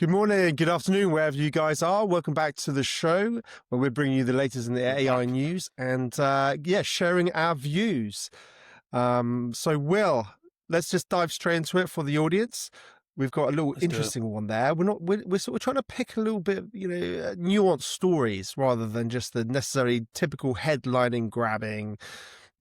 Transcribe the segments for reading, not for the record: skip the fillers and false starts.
Good morning, good afternoon, wherever you guys are. Welcome back to the show where we're bringing you the latest in the AI news and, sharing our views. So, Will, let's just dive straight into it for the audience. We've got a little interesting one there. We're sort of trying to pick a little bit, nuanced stories rather than just the necessarily typical headlining grabbing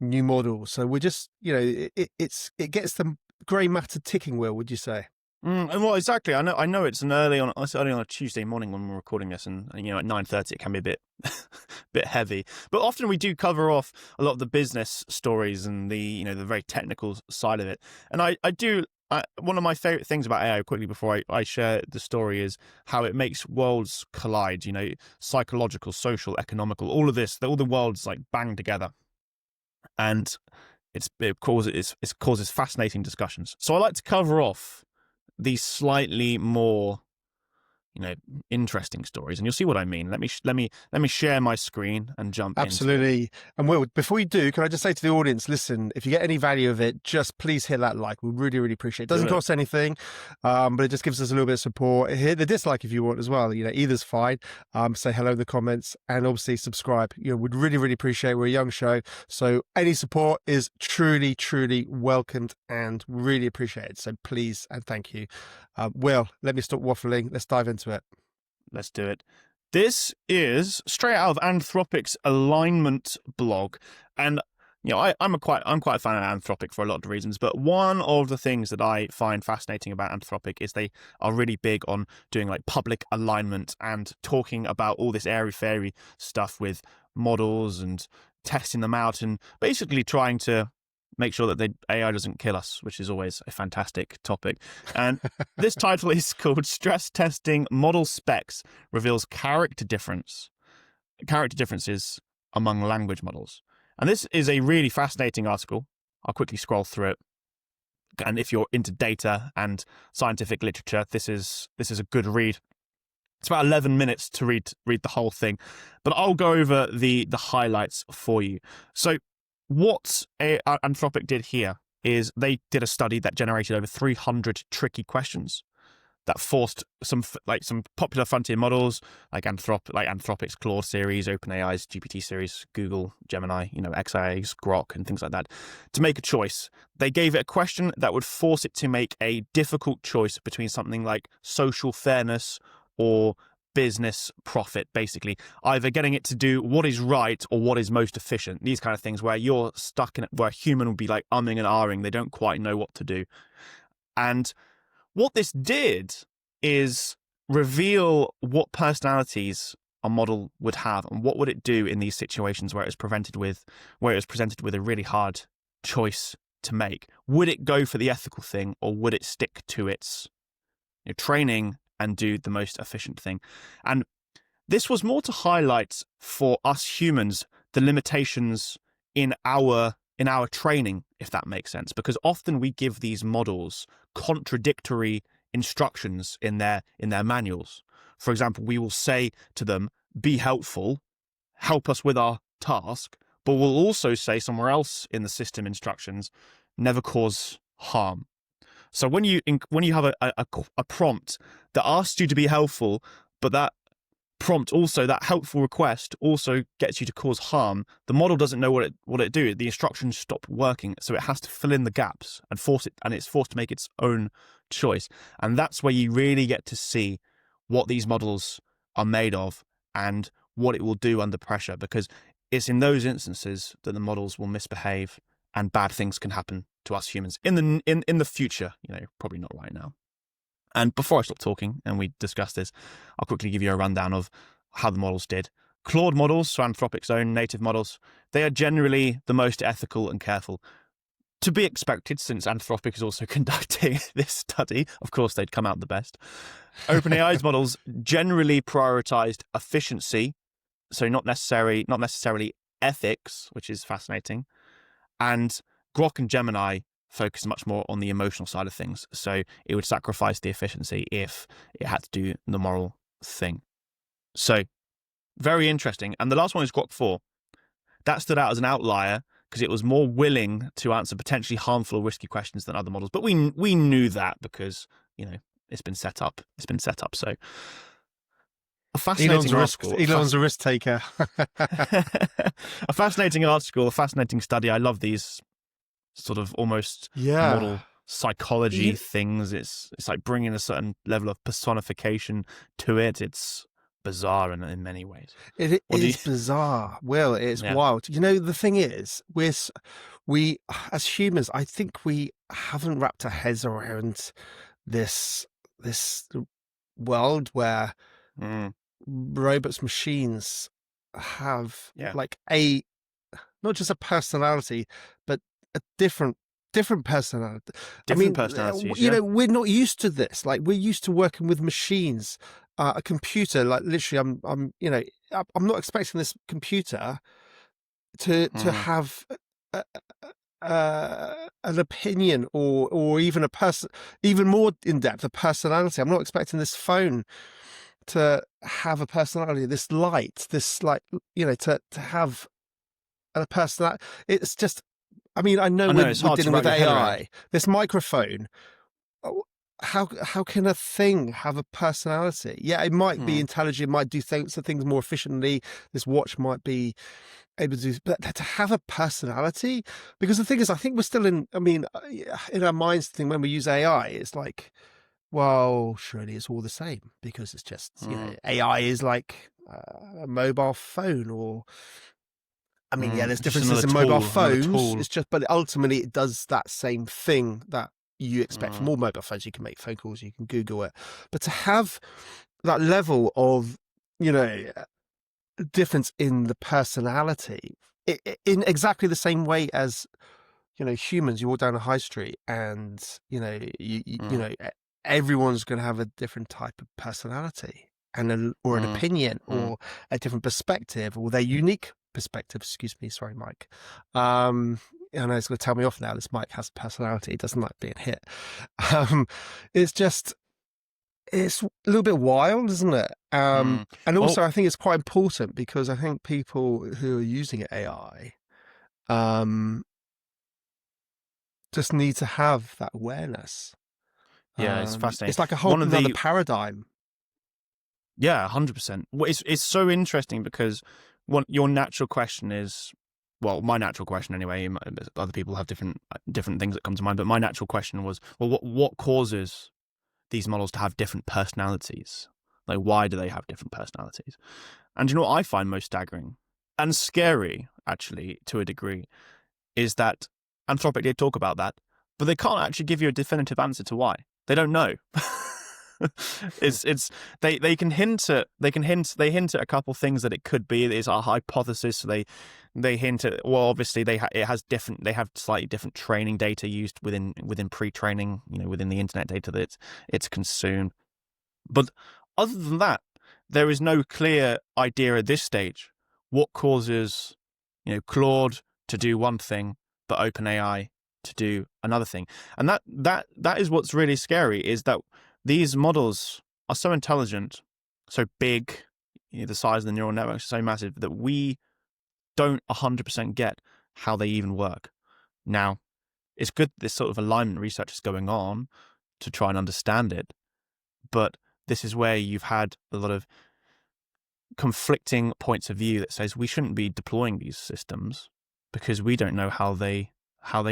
new model. So we're just, it gets the grey matter ticking, Will, would you say? And well, exactly. I know it's early on a Tuesday morning when we're recording this, and at 9:30 it can be a bit, bit heavy. But often we do cover off a lot of the business stories and the the very technical side of it. And one of my favorite things about AI, quickly before I share the story, is how it makes worlds collide. Psychological, social, economical, all of this, all the worlds like bang together, and it causes fascinating discussions. So I like to cover off these slightly more, interesting stories, and you'll see what I mean. Let me share my screen and jump Absolutely. And Will, before you do, can I just say to the audience, listen, if you get any value of it, just please hit that like. We really, really appreciate it. It doesn't cost anything, but it just gives us a little bit of support. Hit the dislike if you want as well. Either's fine. Say hello in the comments and obviously subscribe. We'd really, really appreciate it. We're a young show, so any support is truly, truly welcomed and really appreciate it. So please and thank you. Will, let me stop waffling. Let's dive into it. Let's do it. This is straight out of Anthropic's alignment blog, and I'm quite a fan of Anthropic for a lot of reasons. But one of the things that I find fascinating about Anthropic is they are really big on doing like public alignment and talking about all this airy fairy stuff with models and testing them out and basically trying to make sure that AI doesn't kill us, which is always a fantastic topic. And this title is called Stress Testing Model Specs Reveals Character Differences Among Language Models. And this is a really fascinating article. I'll quickly scroll through it. And if you're into data and scientific literature, this is a good read. It's about 11 minutes to read the whole thing, but I'll go over the highlights for you. So what Anthropic did here is they did a study that generated over 300 tricky questions that forced some popular frontier models like Anthropic's Claude series, OpenAI's GPT series, Google, Gemini, XIA's Grok and things like that, to make a choice. They gave it a question that would force it to make a difficult choice between something like social fairness or business profit, basically either getting it to do what is right or what is most efficient. These kind of things where you're stuck in it, where a human will be like umming and ahhing, they don't quite know what to do. And what this did is reveal what personalities a model would have and what would it do in these situations where it was presented with a really hard choice to make. Would it go for the ethical thing, or would it stick to its training and do the most efficient thing? And this was more to highlight for us humans the limitations in our training, if that makes sense, because often we give these models contradictory instructions in their manuals. For example, we will say to them, be helpful, help us with our task, but we'll also say somewhere else in the system instructions, never cause harm. So when you have a prompt that asks you to be helpful, but that prompt also, that helpful request also gets you to cause harm, the model doesn't know what it do. The instructions stop working, so it has to fill in the gaps and it's forced to make its own choice. And that's where you really get to see what these models are made of and what it will do under pressure, because it's in those instances that the models will misbehave and bad things can happen to us humans in the future, probably not right now. And before I stop talking and we discuss this, I'll quickly give you a rundown of how the models did. Claude models, so Anthropic's own native models, they are generally the most ethical and careful. To be expected, since Anthropic is also conducting this study, of course they'd come out the best. OpenAI's models generally prioritized efficiency, so not necessarily ethics, which is fascinating. And Grok and Gemini focus much more on the emotional side of things. So it would sacrifice the efficiency if it had to do the moral thing. So very interesting. And the last one is Grok 4. That stood out as an outlier because it was more willing to answer potentially harmful or risky questions than other models. But we knew that because, it's been set up. So a fascinating article. Elon's a risk taker. A fascinating article, a fascinating study. I love these sort of almost model psychology things. It's like bringing a certain level of personification to it. It's bizarre in many ways. It is bizarre. Will, it's wild. The thing is, we as humans, I think we haven't wrapped our heads around this world where robots, machines have like not just a personality, but a different personality. Personalities. We're not used to this. Like, we're used to working with machines. A computer, like, literally, I'm not expecting this computer to have an opinion or even a person, even more in depth, a personality. I'm not expecting this phone to have a personality. This light, to have a personality. It's just. I know we're dealing with AI. This microphone. How can a thing have a personality? Yeah, it might be intelligent, it might do things more efficiently. This watch might be able to do, but to have a personality, because the thing is, I think we're still in our minds thing when we use AI, it's like, well, surely it's all the same, because it's just AI is like a mobile phone, or there's differences in mobile phones. It's just, but ultimately it does that same thing that you expect from all mobile phones. You can make phone calls, you can Google it, but to have that level of, difference in the personality, in exactly the same way as, humans, you walk down a high street and, everyone's going to have a different type of personality or an opinion or a different perspective, or their unique perspective. Excuse me. Sorry, Mike. I know it's going to tell me off now. This mic has personality. It doesn't like being hit. It's a little bit wild, isn't it? And also, I think it's quite important, because I think people who are using AI just need to have that awareness. It's fascinating. It's like a whole another paradigm. Yeah, 100%. It's so interesting, because your natural question is, well, my natural question anyway, other people have different things that come to mind, but my natural question was, well, what causes these models to have different personalities? Like, why do they have different personalities? And what I find most staggering and scary, actually, to a degree, is that Anthropic did talk about that, but they can't actually give you a definitive answer to why. They don't know. They hint at a couple things that it could be. It's a hypothesis. So they hint at, well, obviously they have slightly different training data used within pre-training, within the internet data that it's consumed. But other than that, there is no clear idea at this stage what causes, Claude to do one thing, but OpenAI to do another thing. And that is what's really scary, is that these models are so intelligent, so big, the size of the neural networks are so massive, that we don't 100% get how they even work. Now, it's good this sort of alignment research is going on to try and understand it, but this is where you've had a lot of conflicting points of view that says we shouldn't be deploying these systems because we don't know how they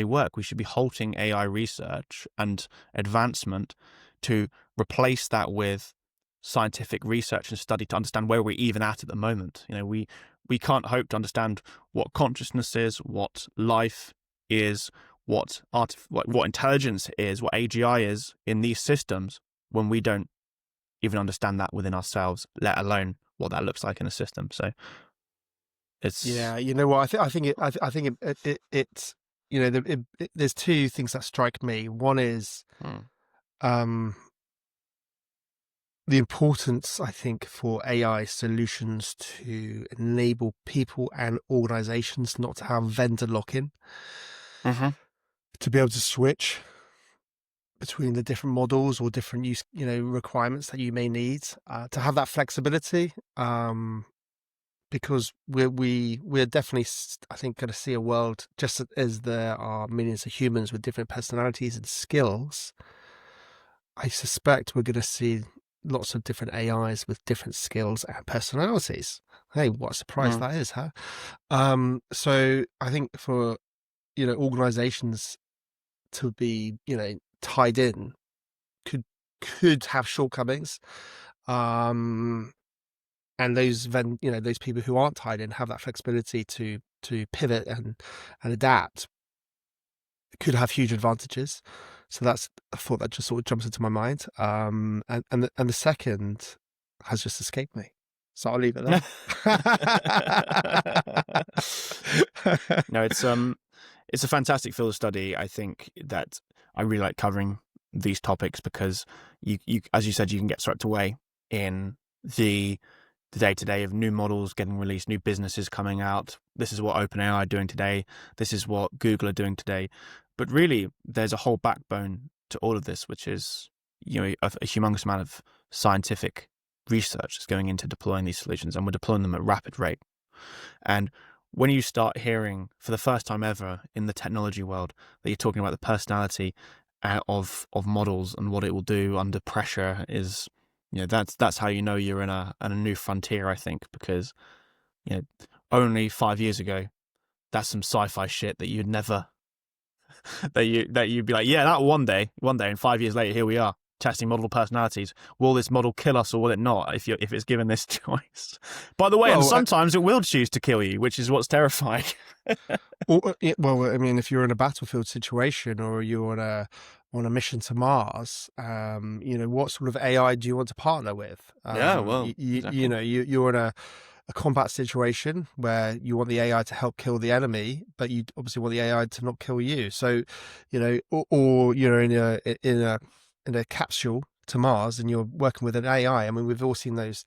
work. We should be halting AI research and advancement to replace that with scientific research and study to understand where we're even at the moment. We can't hope to understand what consciousness is, what life is, what intelligence is, what AGI is in these systems, when we don't even understand that within ourselves, let alone what that looks like in a system. So it's you know what, I think it's there's two things that strike me. One is the importance, I think, for AI solutions to enable people and organizations not to have vendor lock-in, to be able to switch between the different models or different use, requirements that you may need, to have that flexibility, because we're definitely, I think, going to see a world, just as there are millions of humans with different personalities and skills, I suspect we're going to see lots of different AIs with different skills and personalities. Hey, what a surprise that is, huh? So I think for, organizations to be, tied in could have shortcomings. And those people who aren't tied in have that flexibility to pivot and adapt, could have huge advantages. So that's a thought that just sort of jumps into my mind. And the second has just escaped me. So I'll leave it there. No, it's a fantastic field of study. I think that I really like covering these topics because you as you said, you can get swept away in the day-to-day of new models getting released, new businesses coming out. This is what OpenAI are doing today. This is what Google are doing today. But really, there's a whole backbone to all of this, which is a humongous amount of scientific research that's going into deploying these solutions, and we're deploying them at rapid rate. And when you start hearing for the first time ever in the technology world that you're talking about the personality of models and what it will do under pressure, is that's how you're in a new frontier, I think, because only 5 years ago that's some sci-fi shit that you'd never that you'd be like, yeah, that one day and 5 years later here we are testing model personalities. Will this model kill us or will it not if it's given this choice? By the way, and sometimes it will choose to kill you, which is what's terrifying. Well, I mean, if you're in a battlefield situation or you're on a mission to Mars, what sort of AI do you want to partner with? Exactly. You're in a combat situation where you want the AI to help kill the enemy, but you obviously want the AI to not kill you. So, or you're in a capsule to Mars and you're working with an AI. I mean, we've all seen those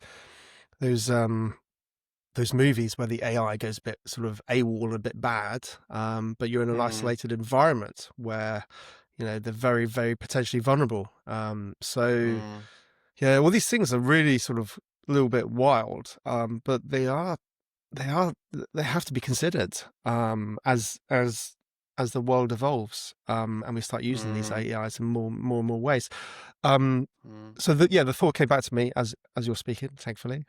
movies where the AI goes a bit sort of AWOL, a bit bad, but you're in an isolated environment where they're very, very potentially vulnerable. Yeah, all these things are really sort of a little bit wild, but they have to be considered as the world evolves, and we start using these AIs in more and more ways. So the thought came back to me as you're speaking, thankfully.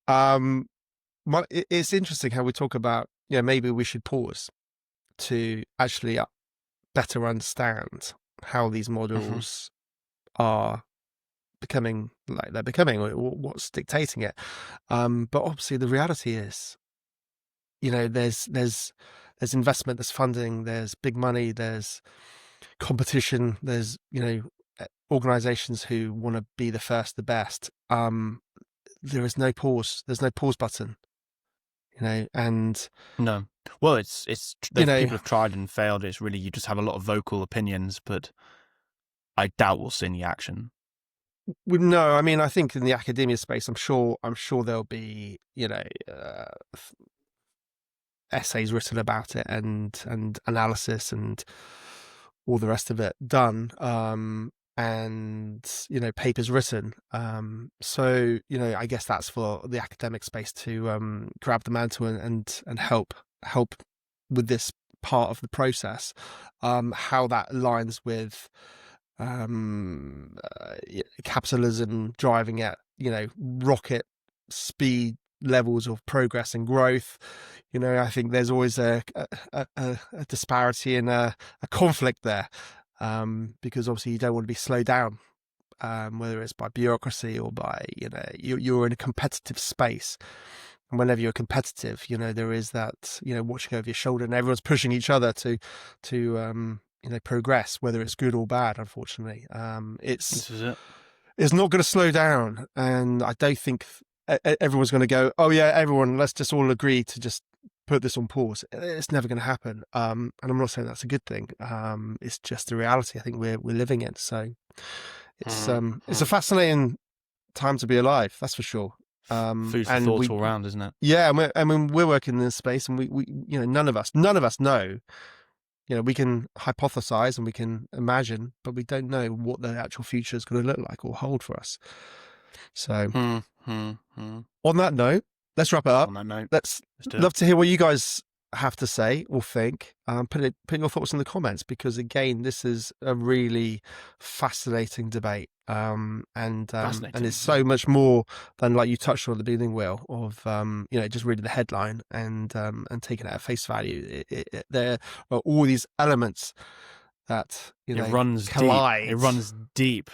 It's interesting how we talk about maybe we should pause to actually better understand how these models are becoming like they're becoming, or what's dictating it. But obviously the reality is, there's investment, there's funding, there's big money, there's competition, there's organizations who want to be the first, the best. There is no pause. There's no pause button. And no. Well, it's people have tried and failed. It's really, you just have a lot of vocal opinions, but I doubt we'll see any action. No, I mean, I think in the academia space, I'm sure there'll be essays written about it and analysis and all the rest of it done, and papers written. So I guess that's for the academic space to grab the mantle and help with this part of the process. How that aligns with capitalism driving at rocket speed levels of progress and growth. I think there's always a disparity and a conflict there, because obviously you don't want to be slowed down, whether it's by bureaucracy or by you're in a competitive space. And whenever you're competitive, there is that watching over your shoulder, and everyone's pushing each other to progress, whether it's good or bad. Unfortunately, This is it. It's not going to slow down, and I don't think everyone's going to go, oh yeah, everyone, let's just all agree to just put this on pause. It's never going to happen, and I'm not saying that's a good thing. It's just the reality I think we're living in. So it's a fascinating time to be alive, that's for sure. Food for thought all round, isn't it? Yeah, we're working in this space, and we none of us know. We can hypothesize and we can imagine, but we don't know what the actual future is going to look like or hold for us. So, on that note, let's wrap it up. On that note, Let's love to hear what you guys have to say or think, put your thoughts in the comments, because again, this is a really fascinating debate, and it's so much more than, like you touched on at the beginning, Will, of just reading the headline and taking it at face value. There are all these elements that it runs collide. deep. It runs deep.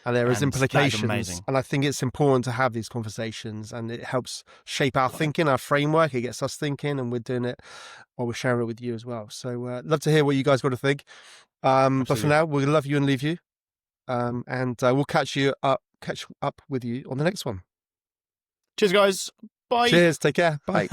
And there is implications, amazing. and I think it's important to have these conversations, and it helps shape our thinking, our framework. It gets us thinking, and we're doing it while we're sharing it with you as well. So love to hear what you guys got to think. But for now, we'll love you and leave you, and we'll catch up with you on the next one. Cheers, guys. Bye. Cheers. Take care. Bye.